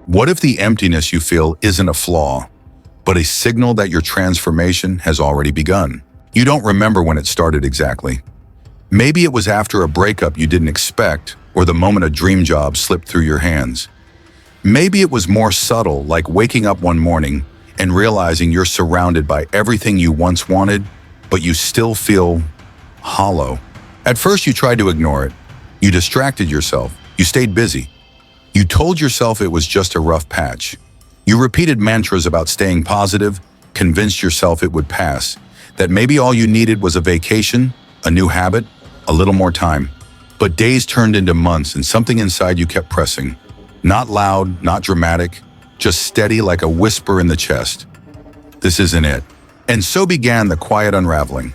What if the emptiness you feel isn't a flaw, but a signal that your transformation has already begun? You don't remember when it started exactly. Maybe it was after a breakup you didn't expect, or the moment a dream job slipped through your hands. Maybe it was more subtle, like waking up one morning and realizing you're surrounded by everything you once wanted, but you still feel hollow. At first, you tried to ignore it. You distracted yourself. You stayed busy. You told yourself it was just a rough patch. You repeated mantras about staying positive, convinced yourself it would pass, that maybe all you needed was a vacation, a new habit, a little more time. But days turned into months and something inside you kept pressing. Not loud, not dramatic, just steady like a whisper in the chest. This isn't it. And so began the quiet unraveling.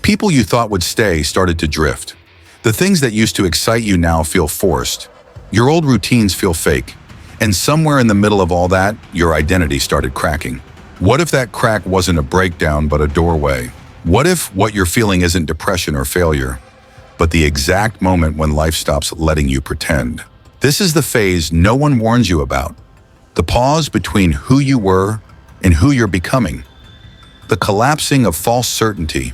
People you thought would stay started to drift. The things that used to excite you now feel forced. Your old routines feel fake. And somewhere in the middle of all that, your identity started cracking. What if that crack wasn't a breakdown but a doorway? What if what you're feeling isn't depression or failure, but the exact moment when life stops letting you pretend? This is the phase no one warns you about. The pause between who you were and who you're becoming. The collapsing of false certainty.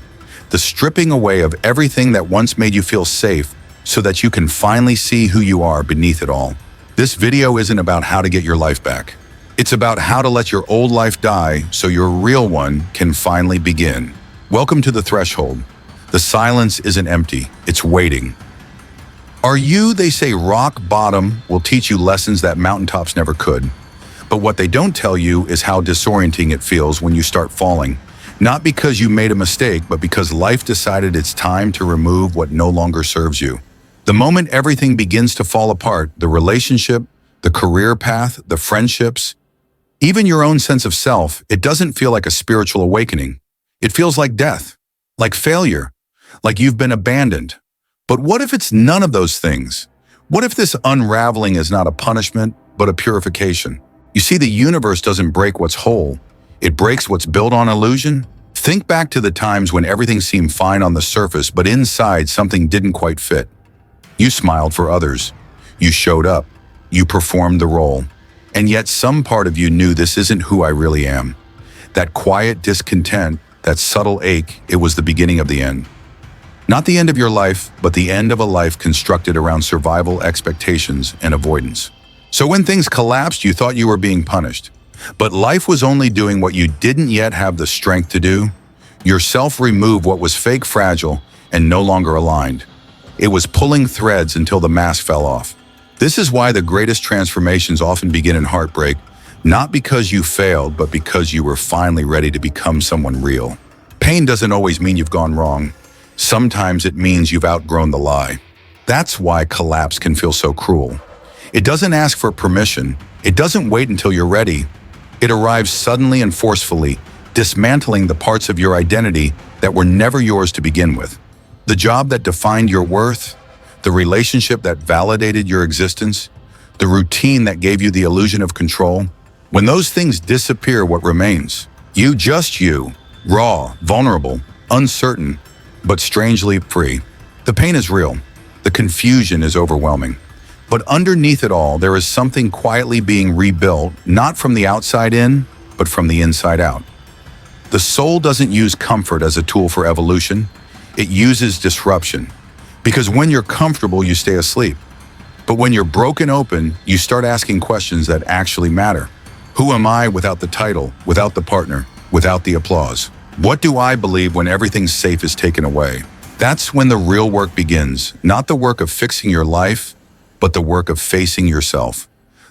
The stripping away of everything that once made you feel safe so that you can finally see who you are beneath it all. This video isn't about how to get your life back. It's about how to let your old life die so your real one can finally begin. Welcome to the threshold. The silence isn't empty, it's waiting. Are you, they say, rock bottom will teach you lessons that mountaintops never could. But what they don't tell you is how disorienting it feels when you start falling. Not because you made a mistake, but because life decided it's time to remove what no longer serves you. The moment everything begins to fall apart, the relationship, the career path, the friendships, even your own sense of self, it doesn't feel like a spiritual awakening. It feels like death, like failure, like you've been abandoned. But what if it's none of those things? What if this unraveling is not a punishment, but a purification? You see, the universe doesn't break what's whole. It breaks what's built on illusion. Think back to the times when everything seemed fine on the surface, but inside something didn't quite fit. You smiled for others. You showed up. You performed the role. And yet some part of you knew this isn't who I really am. That quiet discontent, that subtle ache, it was the beginning of the end. Not the end of your life, but the end of a life constructed around survival expectations and avoidance. So when things collapsed, you thought you were being punished. But life was only doing what you didn't yet have the strength to do. Yourself removed what was fake, fragile, and no longer aligned. It was pulling threads until the mask fell off. This is why the greatest transformations often begin in heartbreak, not because you failed, but because you were finally ready to become someone real. Pain doesn't always mean you've gone wrong. Sometimes it means you've outgrown the lie. That's why collapse can feel so cruel. It doesn't ask for permission. It doesn't wait until you're ready. It arrives suddenly and forcefully, dismantling the parts of your identity that were never yours to begin with. The job that defined your worth, the relationship that validated your existence, the routine that gave you the illusion of control. When those things disappear, what remains? You, just you, raw, vulnerable, uncertain, but strangely free. The pain is real. The confusion is overwhelming. But underneath it all, there is something quietly being rebuilt, not from the outside in, but from the inside out. The soul doesn't use comfort as a tool for evolution. It uses disruption. Because when you're comfortable, you stay asleep. But when you're broken open, you start asking questions that actually matter. Who am I without the title, without the partner, without the applause? What do I believe when everything safe is taken away? That's when the real work begins, not the work of fixing your life, but the work of facing yourself.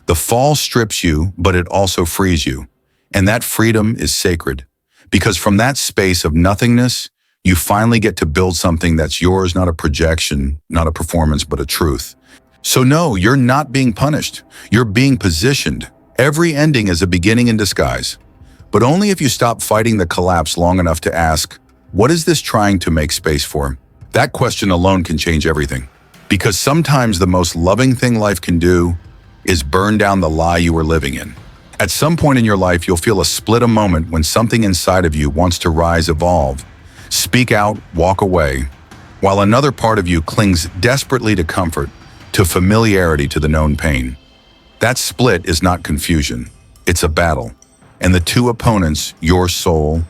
The fall strips you, but it also frees you. And that freedom is sacred. Because from that space of nothingness, you finally get to build something that's yours, not a projection, not a performance, but a truth. So no, you're not being punished. You're being positioned. Every ending is a beginning in disguise. But only if you stop fighting the collapse long enough to ask, what is this trying to make space for? That question alone can change everything. Because sometimes the most loving thing life can do is burn down the lie you were living in. At some point in your life, you'll feel a split a moment when something inside of you wants to rise, evolve, speak out, walk away, while another part of you clings desperately to comfort, to familiarity, to the known pain. That split is not confusion. It's a battle. And the two opponents, your soul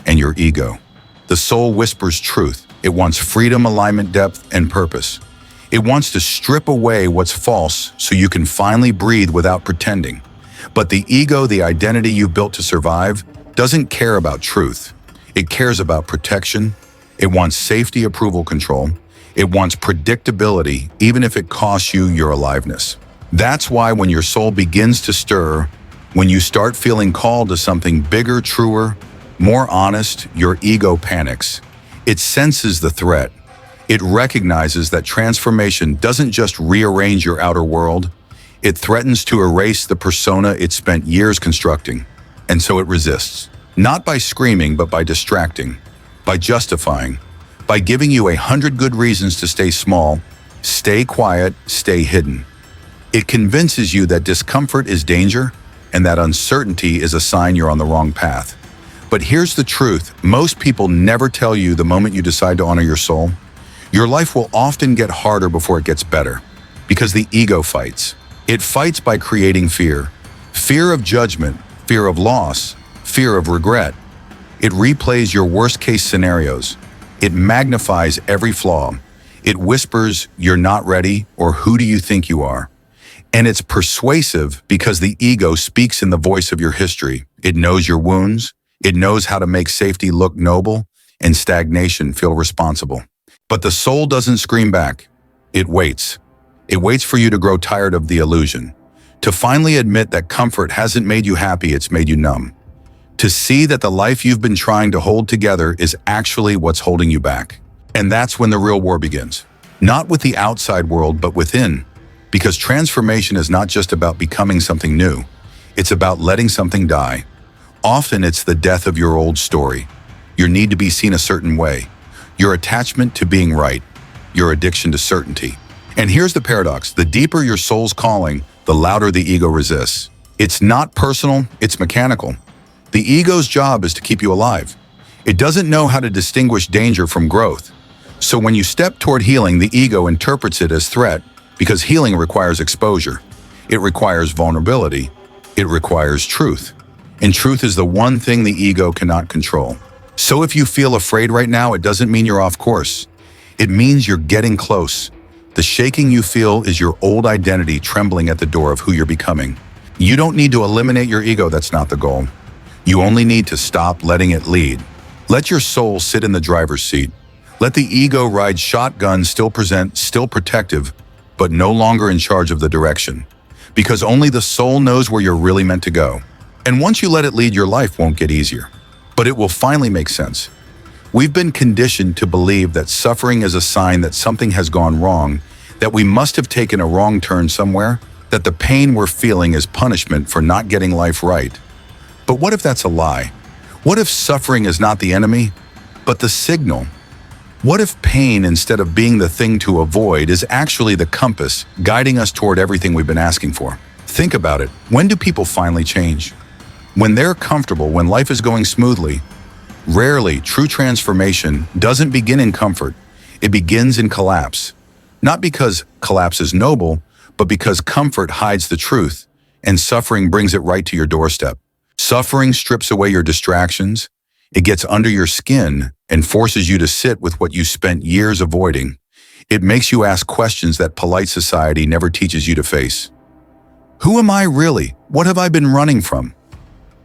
and your ego. The soul whispers truth. It wants freedom, alignment, depth, and purpose. It wants to strip away what's false so you can finally breathe without pretending. But the ego, the identity you've built to survive, doesn't care about truth. It cares about protection. It wants safety, approval, control. It wants predictability, even if it costs you your aliveness. That's why when your soul begins to stir, when you start feeling called to something bigger, truer, more honest, your ego panics. It senses the threat. It recognizes that transformation doesn't just rearrange your outer world, it threatens to erase the persona it spent years constructing. And so it resists. Not by screaming, but by distracting, by justifying, by giving you 100 good reasons to stay small, stay quiet, stay hidden. It convinces you that discomfort is danger and that uncertainty is a sign you're on the wrong path. But here's the truth. Most people never tell you the moment you decide to honor your soul. Your life will often get harder before it gets better, because the ego fights. It fights by creating fear. Fear of judgment, fear of loss, fear of regret. It replays your worst-case scenarios. It magnifies every flaw. It whispers, "You're not ready," or "Who do you think you are?" And it's persuasive because the ego speaks in the voice of your history. It knows your wounds. It knows how to make safety look noble and stagnation feel responsible. But the soul doesn't scream back. It waits. It waits for you to grow tired of the illusion, to finally admit that comfort hasn't made you happy, it's made you numb, to see that the life you've been trying to hold together is actually what's holding you back. And that's when the real war begins. Not with the outside world, but within. Because transformation is not just about becoming something new. It's about letting something die. Often it's the death of your old story, your need to be seen a certain way, your attachment to being right, your addiction to certainty. And here's the paradox. The deeper your soul's calling, the louder the ego resists. It's not personal, it's mechanical. The ego's job is to keep you alive. It doesn't know how to distinguish danger from growth. So when you step toward healing, the ego interprets it as threat, because healing requires exposure. It requires vulnerability. It requires truth. And truth is the one thing the ego cannot control. So if you feel afraid right now, it doesn't mean you're off course. It means you're getting close. The shaking you feel is your old identity trembling at the door of who you're becoming. You don't need to eliminate your ego, that's not the goal. You only need to stop letting it lead. Let your soul sit in the driver's seat. Let the ego ride shotgun, still present, still protective, but no longer in charge of the direction. Because only the soul knows where you're really meant to go. And once you let it lead, your life won't get easier. But it will finally make sense. We've been conditioned to believe that suffering is a sign that something has gone wrong, that we must have taken a wrong turn somewhere, that the pain we're feeling is punishment for not getting life right. But what if that's a lie? What if suffering is not the enemy, but the signal? What if pain, instead of being the thing to avoid, is actually the compass guiding us toward everything we've been asking for? Think about it. When do people finally change? When they're comfortable, when life is going smoothly. Rarely, true transformation doesn't begin in comfort. It begins in collapse. Not because collapse is noble, but because comfort hides the truth, and suffering brings it right to your doorstep. Suffering strips away your distractions. It gets under your skin and forces you to sit with what you spent years avoiding. It makes you ask questions that polite society never teaches you to face. Who am I really? What have I been running from?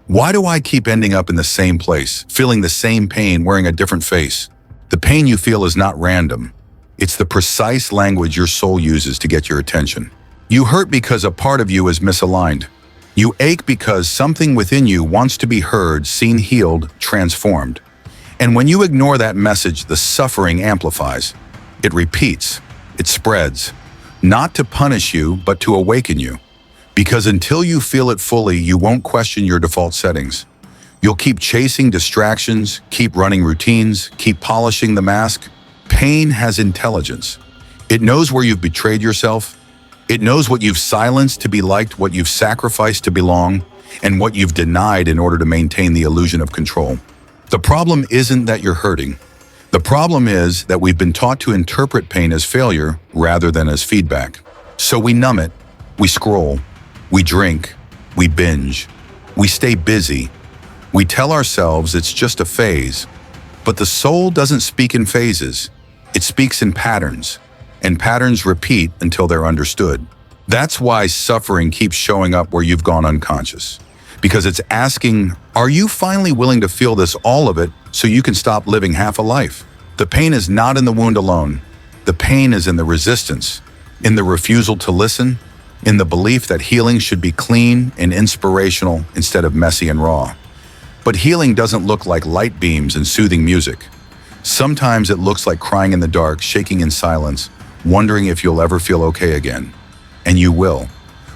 Why do I keep ending up in the same place, feeling the same pain, wearing a different face? The pain you feel is not random. It's the precise language your soul uses to get your attention. You hurt because a part of you is misaligned. You ache because something within you wants to be heard, seen, healed, transformed. And when you ignore that message, the suffering amplifies. It repeats. It spreads. Not to punish you, but to awaken you. Because until you feel it fully, you won't question your default settings. You'll keep chasing distractions, keep running routines, keep polishing the mask. Pain has intelligence. It knows where you've betrayed yourself. It knows what you've silenced to be liked, what you've sacrificed to belong, and what you've denied in order to maintain the illusion of control. The problem isn't that you're hurting. The problem is that we've been taught to interpret pain as failure rather than as feedback. So we numb it, we scroll, We drink, we binge, we stay busy. We tell ourselves it's just a phase. But the soul doesn't speak in phases. It speaks in patterns, and patterns repeat until they're understood. That's why suffering keeps showing up where you've gone unconscious. Because it's asking, are you finally willing to feel this, all of it, so you can stop living half a life? The pain is not in the wound alone. The pain is in the resistance, in the refusal to listen, in the belief that healing should be clean and inspirational instead of messy and raw. But healing doesn't look like light beams and soothing music. Sometimes it looks like crying in the dark, shaking in silence, wondering if you'll ever feel okay again. And you will,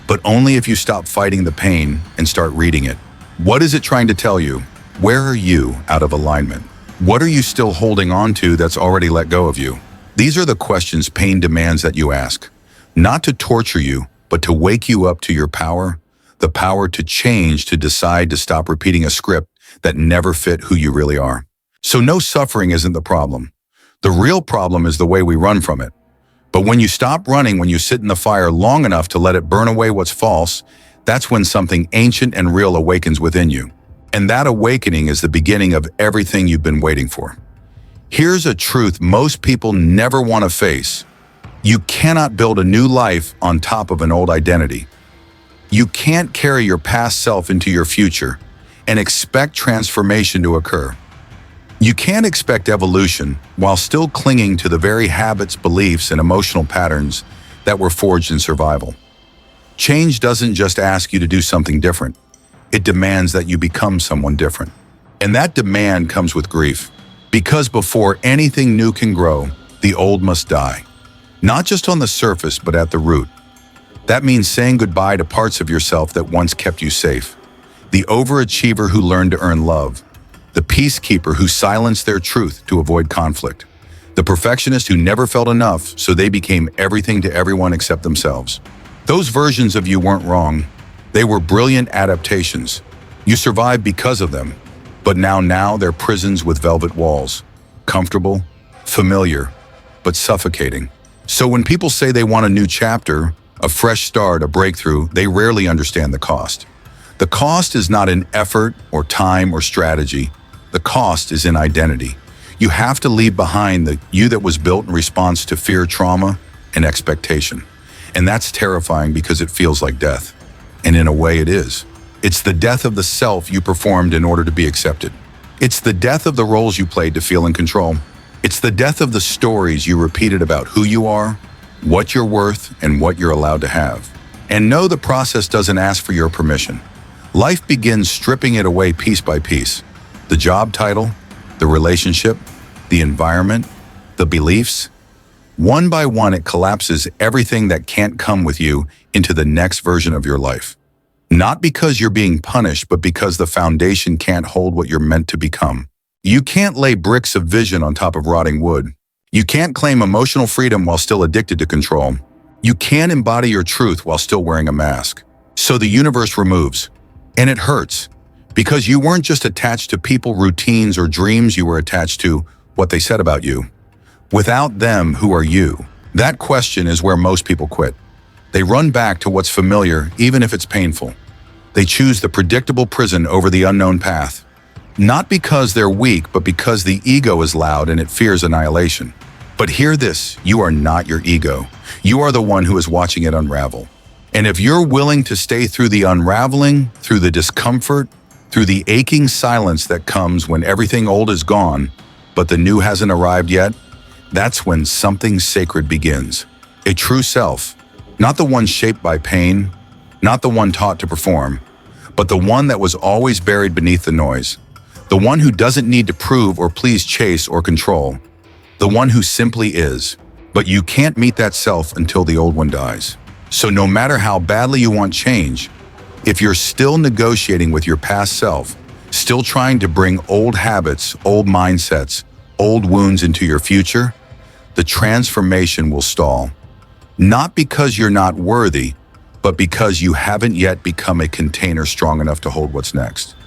but only if you stop fighting the pain and start reading it. What is it trying to tell you? Where are you out of alignment? What are you still holding on to that's already let go of you? These are the questions pain demands that you ask, not to torture you, but to wake you up to your power, the power to change, to decide to stop repeating a script that never fit who you really are. So no, suffering isn't the problem. The real problem is the way we run from it. But when you stop running, when you sit in the fire long enough to let it burn away what's false, that's when something ancient and real awakens within you. And that awakening is the beginning of everything you've been waiting for. Here's a truth most people never want to face. You cannot build a new life on top of an old identity. You can't carry your past self into your future and expect transformation to occur. You can't expect evolution while still clinging to the very habits, beliefs, and emotional patterns that were forged in survival. Change doesn't just ask you to do something different. It demands that you become someone different. And that demand comes with grief. Because before anything new can grow, the old must die. Not just on the surface, but at the root. That means saying goodbye to parts of yourself that once kept you safe. The overachiever who learned to earn love. The peacekeeper who silenced their truth to avoid conflict. The perfectionist who never felt enough, so they became everything to everyone except themselves. Those versions of you weren't wrong. They were brilliant adaptations. You survived because of them. But now they're prisons with velvet walls. Comfortable, familiar, but suffocating. So when people say they want a new chapter, a fresh start, a breakthrough, they rarely understand the cost. The cost is not in effort or time or strategy. The cost is in identity. You have to leave behind the you that was built in response to fear, trauma, and expectation. And that's terrifying because it feels like death. And in a way it is. It's the death of the self you performed in order to be accepted. It's the death of the roles you played to feel in control. It's the death of the stories you repeated about who you are, what you're worth, and what you're allowed to have. And no, the process doesn't ask for your permission. Life begins stripping it away piece by piece. The job title, the relationship, the environment, the beliefs. One by one, it collapses everything that can't come with you into the next version of your life. Not because you're being punished, but because the foundation can't hold what you're meant to become. You can't lay bricks of vision on top of rotting wood. You can't claim emotional freedom while still addicted to control. You can't embody your truth while still wearing a mask. So the universe removes. And it hurts. Because you weren't just attached to people, routines, or dreams, you were attached to what they said about you. Without them, who are you? That question is where most people quit. They run back to what's familiar, even if it's painful. They choose the predictable prison over the unknown path. Not because they're weak, but because the ego is loud and it fears annihilation. But hear this, you are not your ego. You are the one who is watching it unravel. And if you're willing to stay through the unraveling, through the discomfort, through the aching silence that comes when everything old is gone, but the new hasn't arrived yet, that's when something sacred begins. A true self, not the one shaped by pain, not the one taught to perform, but the one that was always buried beneath the noise. The one who doesn't need to prove or please, chase or control. The one who simply is. But you can't meet that self until the old one dies. So no matter how badly you want change, if you're still negotiating with your past self, still trying to bring old habits, old mindsets, old wounds into your future, the transformation will stall. Not because you're not worthy, but because you haven't yet become a container strong enough to hold what's next.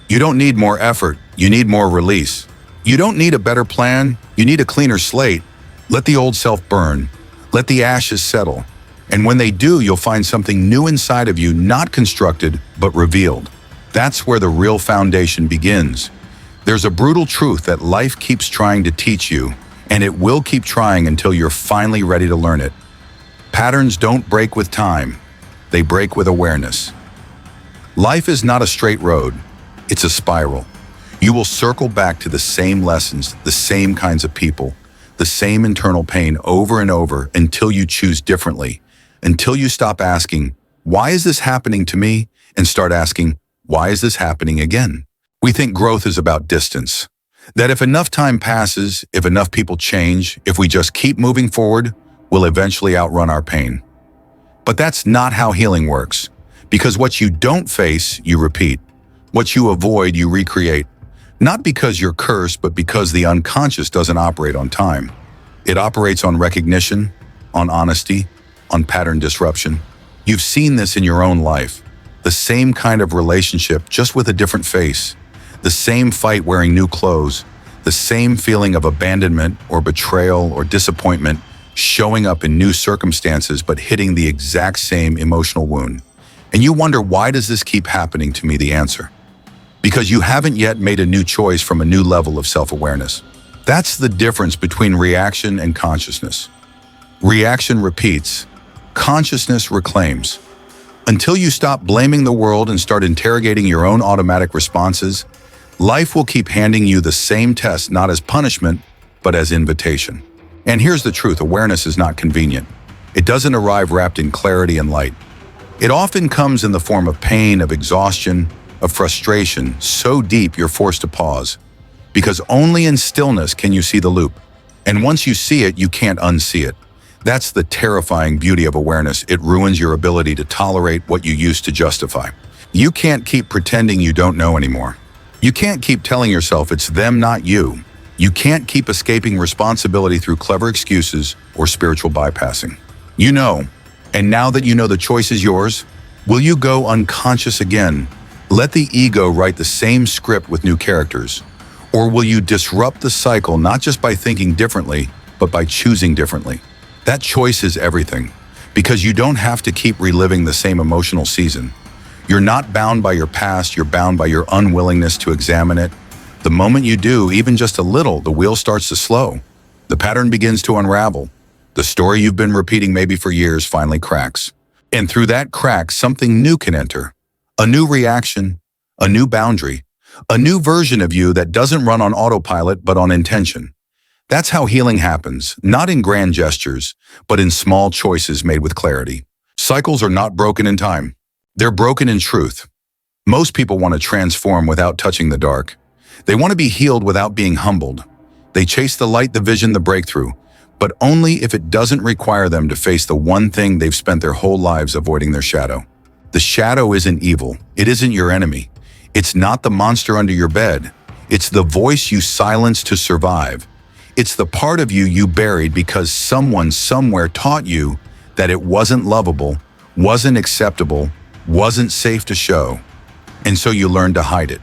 You don't need more effort, you need more release. You don't need a better plan, you need a cleaner slate. Let the old self burn. Let the ashes settle. And when they do, you'll find something new inside of you, not constructed, but revealed. That's where the real foundation begins. There's a brutal truth that life keeps trying to teach you, and it will keep trying until you're finally ready to learn it. Patterns don't break with time. They break with awareness. Life is not a straight road. It's a spiral. You will circle back to the same lessons, the same kinds of people, the same internal pain over and over until you choose differently, until you stop asking, why is this happening to me? And start asking, why is this happening again? We think growth is about distance, that if enough time passes, if enough people change, if we just keep moving forward, we'll eventually outrun our pain. But that's not how healing works, because what you don't face, you repeat. What you avoid, you recreate. Not because you're cursed, but because the unconscious doesn't operate on time. It operates on recognition, on honesty, on pattern disruption. You've seen this in your own life. The same kind of relationship, just with a different face. The same fight wearing new clothes. The same feeling of abandonment or betrayal or disappointment showing up in new circumstances but hitting the exact same emotional wound. And you wonder, why does this keep happening to me? The answer: because you haven't yet made a new choice from a new level of self-awareness. That's the difference between reaction and consciousness. Reaction repeats. Consciousness reclaims. Until you stop blaming the world and start interrogating your own automatic responses, life will keep handing you the same test, not as punishment, but as invitation. And here's the truth: awareness is not convenient. It doesn't arrive wrapped in clarity and light. It often comes in the form of pain, of exhaustion, of frustration, so deep you're forced to pause. Because only in stillness can you see the loop. And once you see it, you can't unsee it. That's the terrifying beauty of awareness. It ruins your ability to tolerate what you used to justify. You can't keep pretending you don't know anymore. You can't keep telling yourself it's them, not you. You can't keep escaping responsibility through clever excuses or spiritual bypassing. You know, and now that you know the choice is yours, will you go unconscious again? Let the ego write the same script with new characters? Or will you disrupt the cycle not just by thinking differently, but by choosing differently? That choice is everything, because you don't have to keep reliving the same emotional season. You're not bound by your past, you're bound by your unwillingness to examine it. The moment you do, even just a little, the wheel starts to slow. The pattern begins to unravel. The story you've been repeating maybe for years finally cracks. And through that crack, something new can enter. A new reaction, a new boundary, a new version of you that doesn't run on autopilot but on intention. That's how healing happens, not in grand gestures, but in small choices made with clarity. Cycles are not broken in time. They're broken in truth. Most people want to transform without touching the dark. They want to be healed without being humbled. They chase the light, the vision, the breakthrough, but only if it doesn't require them to face the one thing they've spent their whole lives avoiding: their shadow. The shadow isn't evil. It isn't your enemy. It's not the monster under your bed. It's the voice you silenced to survive. It's the part of you you buried because someone somewhere taught you that it wasn't lovable, wasn't acceptable, wasn't safe to show. And so you learned to hide it,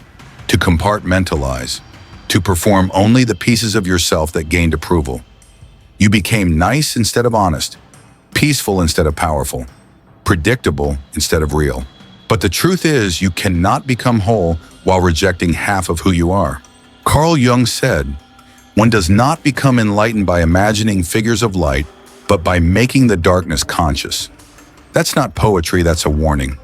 to compartmentalize, to perform only the pieces of yourself that gained approval. You became nice instead of honest, peaceful instead of powerful, predictable instead of real. But the truth is, you cannot become whole while rejecting half of who you are. Carl Jung said, "One does not become enlightened by imagining figures of light, but by making the darkness conscious." That's not poetry, that's a warning.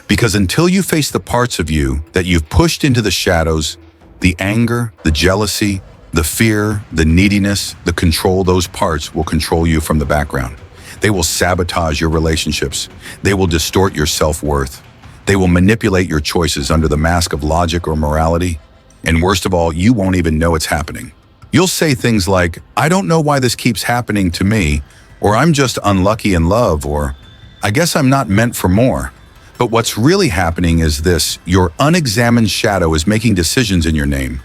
Because until you face the parts of you that you've pushed into the shadows, the anger, the jealousy, the fear, the neediness, the control, those parts will control you from the background. They will sabotage your relationships. They will distort your self-worth. They will manipulate your choices under the mask of logic or morality. And worst of all, you won't even know it's happening. You'll say things like, "I don't know why this keeps happening to me," or "I'm just unlucky in love," or "I guess I'm not meant for more." But what's really happening is this: your unexamined shadow is making decisions in your name.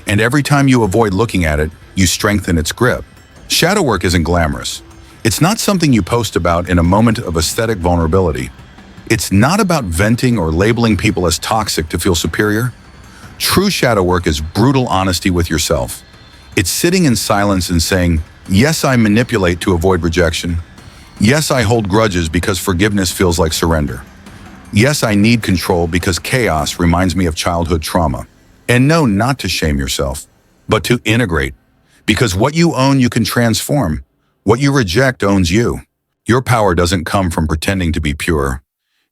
And every time you avoid looking at it, you strengthen its grip. Shadow work isn't glamorous. It's not something you post about in a moment of aesthetic vulnerability. It's not about venting or labeling people as toxic to feel superior. True shadow work is brutal honesty with yourself. It's sitting in silence and saying, "Yes, I manipulate to avoid rejection. Yes, I hold grudges because forgiveness feels like surrender. Yes, I need control because chaos reminds me of childhood trauma. And no, not to shame yourself, but to integrate. Because what you own, you can transform. What you reject owns you. Your power doesn't come from pretending to be pure.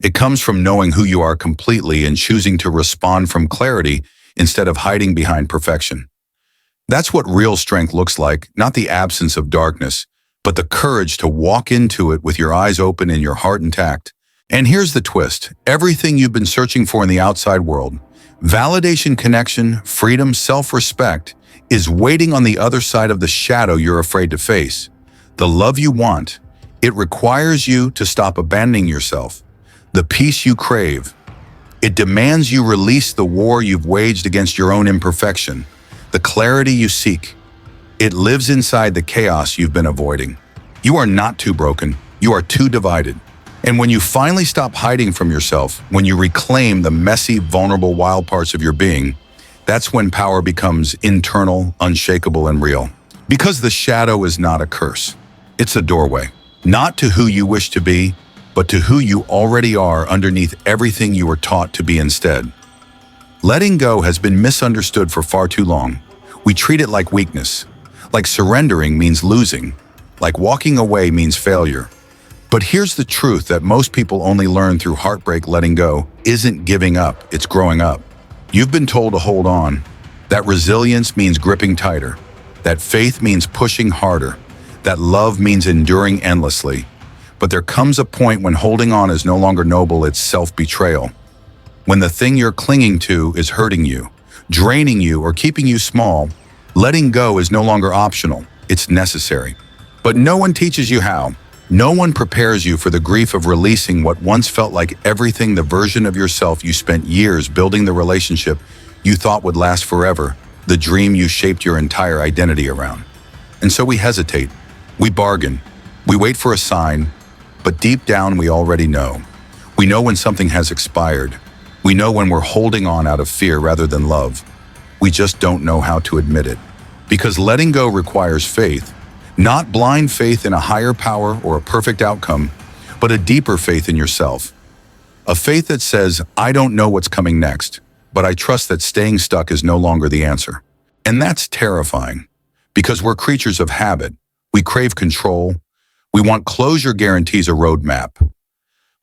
It comes from knowing who you are completely and choosing to respond from clarity instead of hiding behind perfection. That's what real strength looks like, not the absence of darkness, but the courage to walk into it with your eyes open and your heart intact. And here's the twist. Everything you've been searching for in the outside world, validation, connection, freedom, self-respect, is waiting on the other side of the shadow you're afraid to face. The love you want, it requires you to stop abandoning yourself. The peace you crave, it demands you release the war you've waged against your own imperfection. The clarity you seek, it lives inside the chaos you've been avoiding. You are not too broken, you are too divided. And when you finally stop hiding from yourself, when you reclaim the messy, vulnerable, wild parts of your being, that's when power becomes internal, unshakable, and real. Because the shadow is not a curse. It's a doorway, not to who you wish to be, but to who you already are underneath everything you were taught to be instead. Letting go has been misunderstood for far too long. We treat it like weakness, like surrendering means losing, like walking away means failure. But here's the truth that most people only learn through heartbreak. Letting go isn't giving up, it's growing up. You've been told to hold on, that resilience means gripping tighter, that faith means pushing harder, that love means enduring endlessly. But there comes a point when holding on is no longer noble, it's self-betrayal. When the thing you're clinging to is hurting you, draining you, or keeping you small, letting go is no longer optional, it's necessary. But no one teaches you how. No one prepares you for the grief of releasing what once felt like everything, the version of yourself you spent years building, the relationship you thought would last forever, the dream you shaped your entire identity around. And so we hesitate, we bargain, we wait for a sign, but deep down we already know. We know when something has expired. We know when we're holding on out of fear rather than love. We just don't know how to admit it. Because letting go requires faith. Not blind faith in a higher power or a perfect outcome, but a deeper faith in yourself. A faith that says, I don't know what's coming next, but I trust that staying stuck is no longer the answer. And that's terrifying, because we're creatures of habit. We crave control. We want closure guarantees, a roadmap.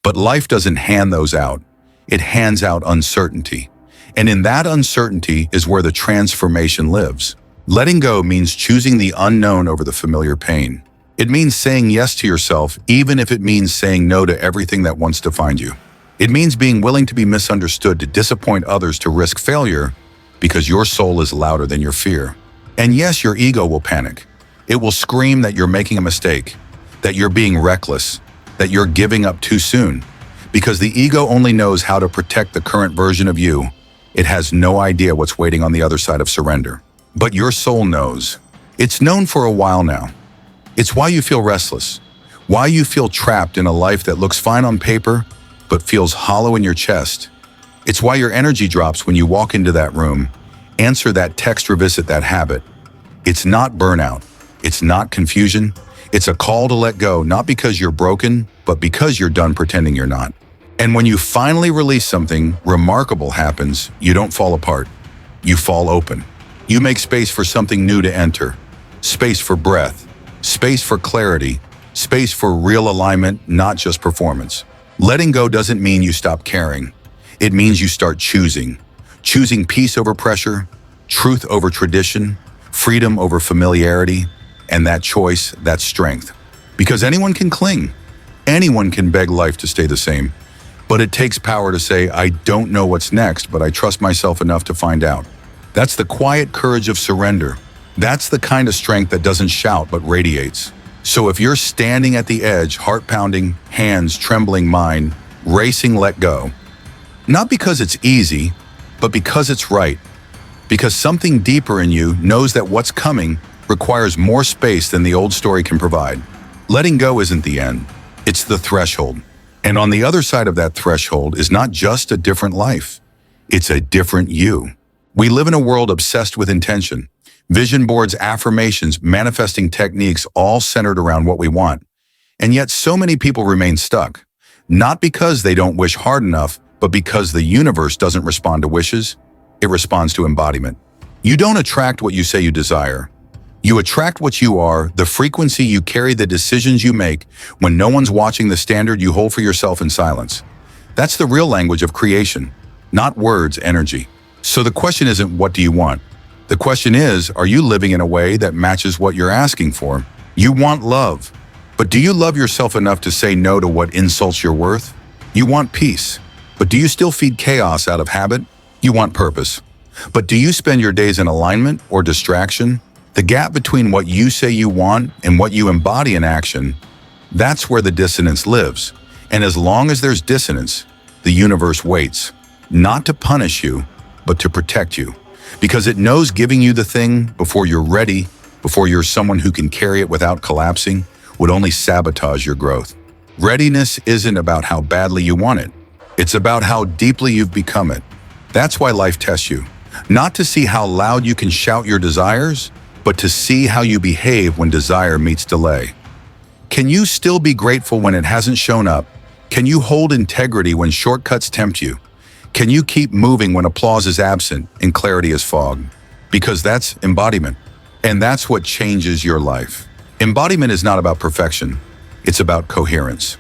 But life doesn't hand those out. It hands out uncertainty. And in that uncertainty is where the transformation lives. Letting go means choosing the unknown over the familiar pain. It means saying yes to yourself, even if it means saying no to everything that wants to find you. It means being willing to be misunderstood, to disappoint others, to risk failure, because your soul is louder than your fear. And yes, your ego will panic. It will scream that you're making a mistake, that you're being reckless, that you're giving up too soon. Because the ego only knows how to protect the current version of you. It has no idea what's waiting on the other side of surrender. But your soul knows. It's known for a while now. It's why you feel restless, why you feel trapped in a life that looks fine on paper, but feels hollow in your chest. It's why your energy drops when you walk into that room, answer that text, revisit that habit. It's not burnout. It's not confusion. It's a call to let go, not because you're broken, but because you're done pretending you're not. And when you finally release something, remarkable happens. You don't fall apart. You fall open. You make space for something new to enter. Space for breath. Space for clarity. Space for real alignment, not just performance. Letting go doesn't mean you stop caring. It means you start choosing. Choosing peace over pressure, truth over tradition, freedom over familiarity, and that choice, that's strength. Because anyone can cling. Anyone can beg life to stay the same. But it takes power to say, I don't know what's next, but I trust myself enough to find out. That's the quiet courage of surrender. That's the kind of strength that doesn't shout but radiates. So if you're standing at the edge, heart pounding, hands trembling, mind racing, let go. Not because it's easy, but because it's right. Because something deeper in you knows that what's coming requires more space than the old story can provide. Letting go isn't the end, it's the threshold. And on the other side of that threshold is not just a different life, it's a different you. We live in a world obsessed with intention. Vision boards, affirmations, manifesting techniques, all centered around what we want. And yet so many people remain stuck, not because they don't wish hard enough, but because the universe doesn't respond to wishes, it responds to embodiment. You don't attract what you say you desire. You attract what you are, the frequency you carry, the decisions you make when no one's watching, the standard you hold for yourself in silence. That's the real language of creation, not words, energy. So the question isn't, what do you want? The question is, are you living in a way that matches what you're asking for? You want love, but do you love yourself enough to say no to what insults your worth? You want peace, but do you still feed chaos out of habit? You want purpose, but do you spend your days in alignment or distraction? The gap between what you say you want and what you embody in action, that's where the dissonance lives. And as long as there's dissonance, the universe waits, not to punish you, but to protect you. Because it knows giving you the thing before you're ready, before you're someone who can carry it without collapsing, would only sabotage your growth. Readiness isn't about how badly you want it. It's about how deeply you've become it. That's why life tests you. Not to see how loud you can shout your desires, but to see how you behave when desire meets delay. Can you still be grateful when it hasn't shown up? Can you hold integrity when shortcuts tempt you? Can you keep moving when applause is absent and clarity is fog? Because that's embodiment. And that's what changes your life. Embodiment is not about perfection. It's about coherence.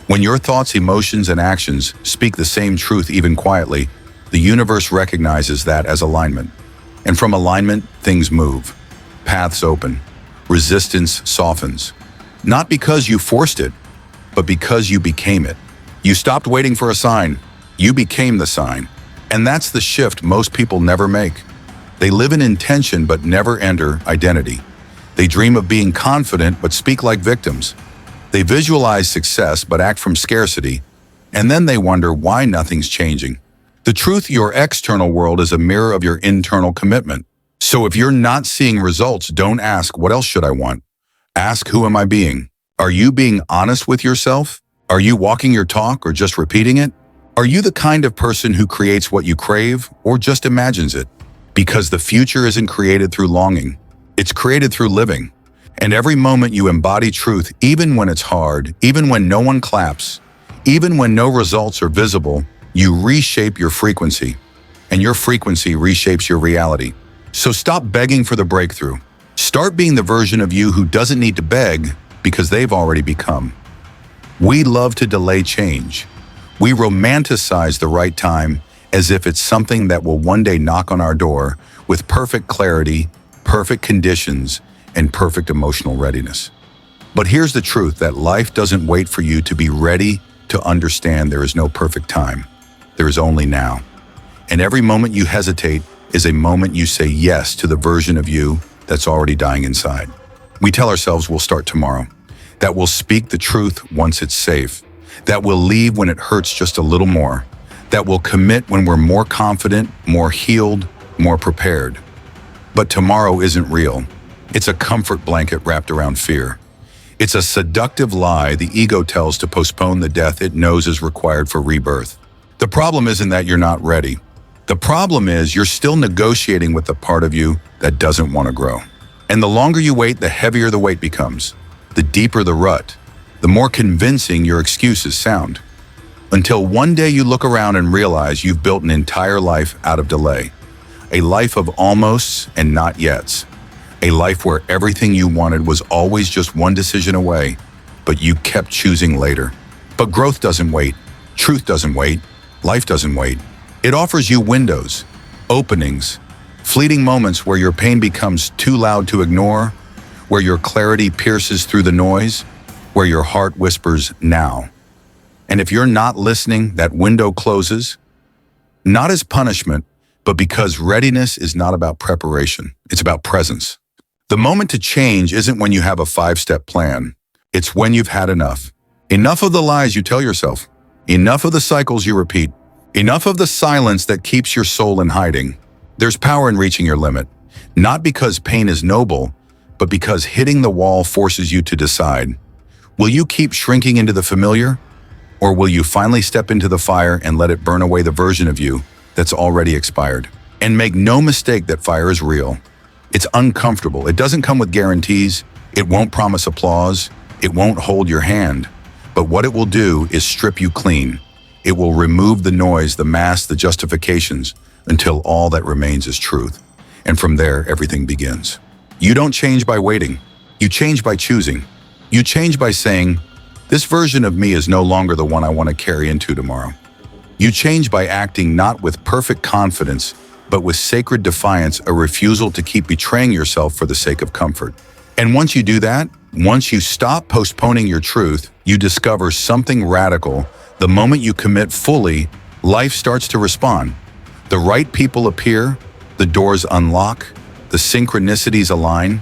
When your thoughts, emotions, and actions speak the same truth even quietly, the universe recognizes that as alignment. And from alignment, things move. Paths open. Resistance softens. Not because you forced it, but because you became it. You stopped waiting for a sign. You became the sign. And that's the shift most people never make. They live in intention but never enter identity. They dream of being confident but speak like victims. They visualize success but act from scarcity. And then they wonder why nothing's changing. The truth, your external world is a mirror of your internal commitment. So if you're not seeing results, don't ask, what else should I want? Ask, who am I being? Are you being honest with yourself? Are you walking your talk or just repeating it? Are you the kind of person who creates what you crave or just imagines it? Because the future isn't created through longing. It's created through living. And every moment you embody truth, even when it's hard, even when no one claps, even when no results are visible, you reshape your frequency. And your frequency reshapes your reality. So stop begging for the breakthrough. Start being the version of you who doesn't need to beg because they've already become. We love to delay change. We romanticize the right time as if it's something that will one day knock on our door with perfect clarity, perfect conditions, and perfect emotional readiness. But here's the truth, that life doesn't wait for you to be ready to understand there is no perfect time. There is only now. And every moment you hesitate is a moment you say yes to the version of you that's already dying inside. We tell ourselves we'll start tomorrow, that we'll speak the truth once it's safe, that we'll leave when it hurts just a little more, that we'll commit when we're more confident, more healed, more prepared. But tomorrow isn't real. It's a comfort blanket wrapped around fear. It's a seductive lie the ego tells to postpone the death it knows is required for rebirth. The problem isn't that you're not ready. The problem is you're still negotiating with the part of you that doesn't want to grow. And the longer you wait, the heavier the weight becomes, the deeper the rut, the more convincing your excuses sound. Until one day you look around and realize you've built an entire life out of delay. A life of almosts and not yets. A life where everything you wanted was always just one decision away, but you kept choosing later. But growth doesn't wait. Truth doesn't wait. Life doesn't wait. It offers you windows, openings, fleeting moments where your pain becomes too loud to ignore, where your clarity pierces through the noise, where your heart whispers now. And if you're not listening, that window closes, not as punishment, but because readiness is not about preparation. It's about presence. The moment to change isn't when you have a 5-step plan. It's when you've had enough. Enough of the lies you tell yourself. Enough of the cycles you repeat. Enough of the silence that keeps your soul in hiding. There's power in reaching your limit, not because pain is noble, but because hitting the wall forces you to decide. Will you keep shrinking into the familiar? Or will you finally step into the fire and let it burn away the version of you that's already expired? And make no mistake that fire is real. It's uncomfortable. It doesn't come with guarantees. It won't promise applause. It won't hold your hand, but what it will do is strip you clean. It will remove the noise, the mask, the justifications, until all that remains is truth. And from there, everything begins. You don't change by waiting. You change by choosing. You change by saying, this version of me is no longer the one I want to carry into tomorrow. You change by acting not with perfect confidence, but with sacred defiance, a refusal to keep betraying yourself for the sake of comfort. And once you do that, once you stop postponing your truth, you discover something radical. The moment you commit fully, life starts to respond. The right people appear, the doors unlock, the synchronicities align,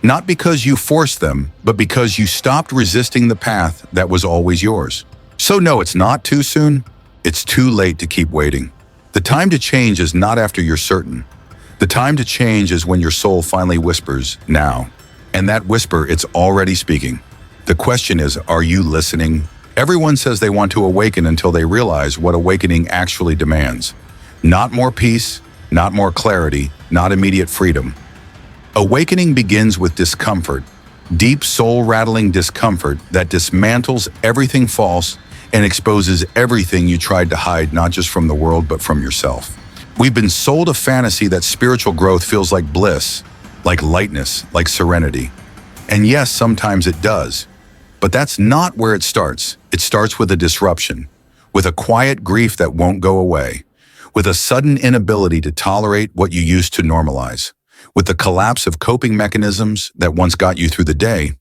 not because you forced them, but because you stopped resisting the path that was always yours. So no, it's not too soon. It's too late to keep waiting. The time to change is not after you're certain. The time to change is when your soul finally whispers, now. And that whisper, it's already speaking. The question is, are you listening? Everyone says they want to awaken until they realize what awakening actually demands. Not more peace, not more clarity, not immediate freedom. Awakening begins with discomfort, deep soul-rattling discomfort that dismantles everything false and exposes everything you tried to hide, not just from the world, but from yourself. We've been sold a fantasy that spiritual growth feels like bliss, like lightness, like serenity. And yes, sometimes it does. But that's not where it starts. It starts with a disruption, with a quiet grief that won't go away, with a sudden inability to tolerate what you used to normalize, with the collapse of coping mechanisms that once got you through the day,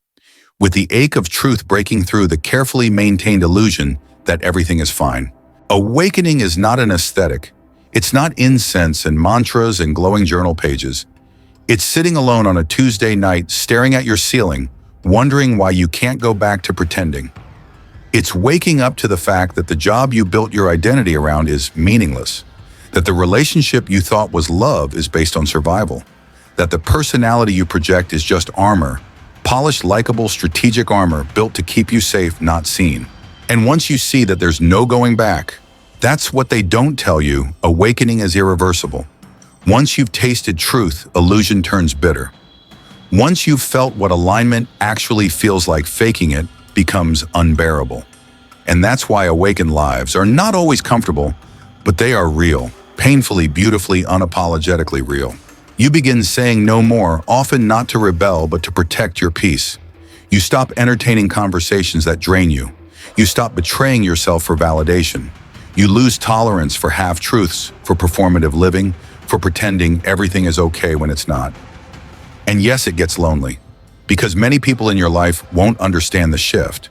with the ache of truth breaking through the carefully maintained illusion that everything is fine. Awakening is not an aesthetic. It's not incense and mantras and glowing journal pages. It's sitting alone on a Tuesday night, staring at your ceiling, wondering why you can't go back to pretending. It's waking up to the fact that the job you built your identity around is meaningless, that the relationship you thought was love is based on survival, that the personality you project is just armor, polished, likable, strategic armor built to keep you safe, not seen. And once you see that there's no going back, that's what they don't tell you. Awakening is irreversible. Once you've tasted truth, illusion turns bitter. Once you've felt what alignment actually feels like, faking it becomes unbearable. And that's why awakened lives are not always comfortable, but they are real, painfully, beautifully, unapologetically real. You begin saying no more, often not to rebel, but to protect your peace. You stop entertaining conversations that drain you. You stop betraying yourself for validation. You lose tolerance for half-truths, for performative living, for pretending everything is okay when it's not. And yes, it gets lonely, because many people in your life won't understand the shift.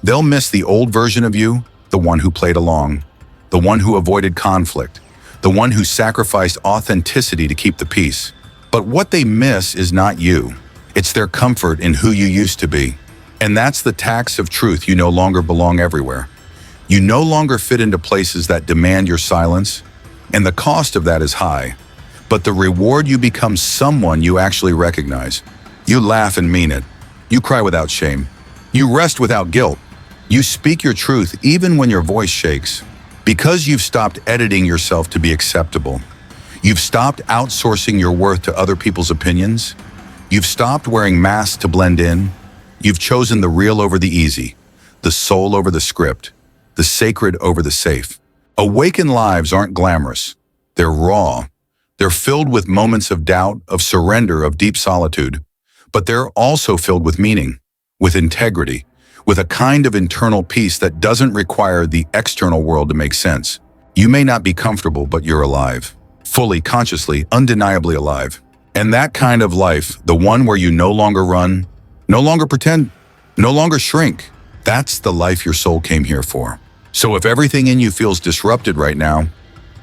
They'll miss the old version of you, the one who played along, the one who avoided conflict, the one who sacrificed authenticity to keep the peace. But what they miss is not you. It's their comfort in who you used to be. And that's the tax of truth. You no longer belong everywhere. You no longer fit into places that demand your silence, and the cost of that is high. But the reward, you become someone you actually recognize. You laugh and mean it. You cry without shame. You rest without guilt. You speak your truth even when your voice shakes. Because you've stopped editing yourself to be acceptable. You've stopped outsourcing your worth to other people's opinions. You've stopped wearing masks to blend in. You've chosen the real over the easy, the soul over the script, the sacred over the safe. Awakened lives aren't glamorous. They're raw. They're filled with moments of doubt, of surrender, of deep solitude. But they're also filled with meaning, with integrity, with a kind of internal peace that doesn't require the external world to make sense. You may not be comfortable, but you're alive. Fully, consciously, undeniably alive. And that kind of life, the one where you no longer run, no longer pretend, no longer shrink, that's the life your soul came here for. So if everything in you feels disrupted right now,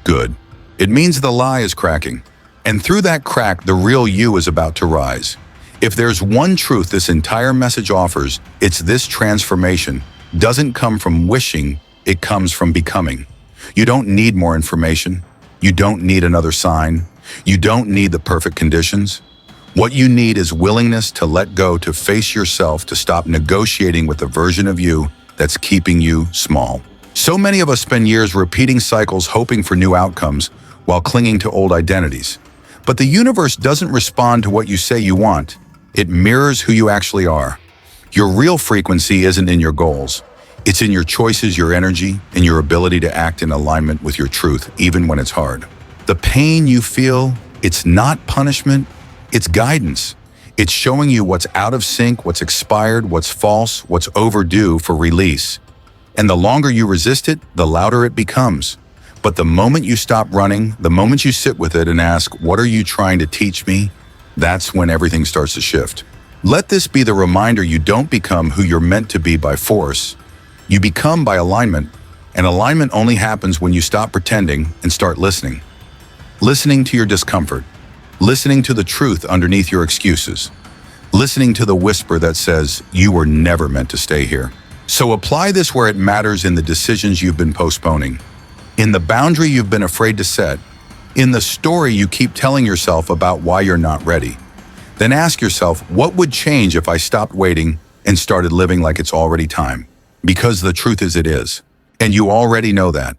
good. It means the lie is cracking. And through that crack, the real you is about to rise. If there's one truth this entire message offers, it's this: transformation doesn't come from wishing, it comes from becoming. You don't need more information. You don't need another sign. You don't need the perfect conditions. What you need is willingness to let go, to face yourself, to stop negotiating with the version of you that's keeping you small. So many of us spend years repeating cycles, hoping for new outcomes while clinging to old identities. But the universe doesn't respond to what you say you want. It mirrors who you actually are. Your real frequency isn't in your goals. It's in your choices, your energy, and your ability to act in alignment with your truth, even when it's hard. The pain you feel, it's not punishment, it's guidance. It's showing you what's out of sync, what's expired, what's false, what's overdue for release. And the longer you resist it, the louder it becomes. But the moment you stop running, the moment you sit with it and ask, what are you trying to teach me? That's when everything starts to shift. Let this be the reminder you don't become who you're meant to be by force. You become by alignment, and alignment only happens when you stop pretending and start listening. Listening to your discomfort. Listening to the truth underneath your excuses. Listening to the whisper that says, you were never meant to stay here. So apply this where it matters, in the decisions you've been postponing, in the boundary you've been afraid to set, in the story you keep telling yourself about why you're not ready. Then ask yourself, what would change if I stopped waiting and started living like it's already time? Because the truth is it is. And you already know that.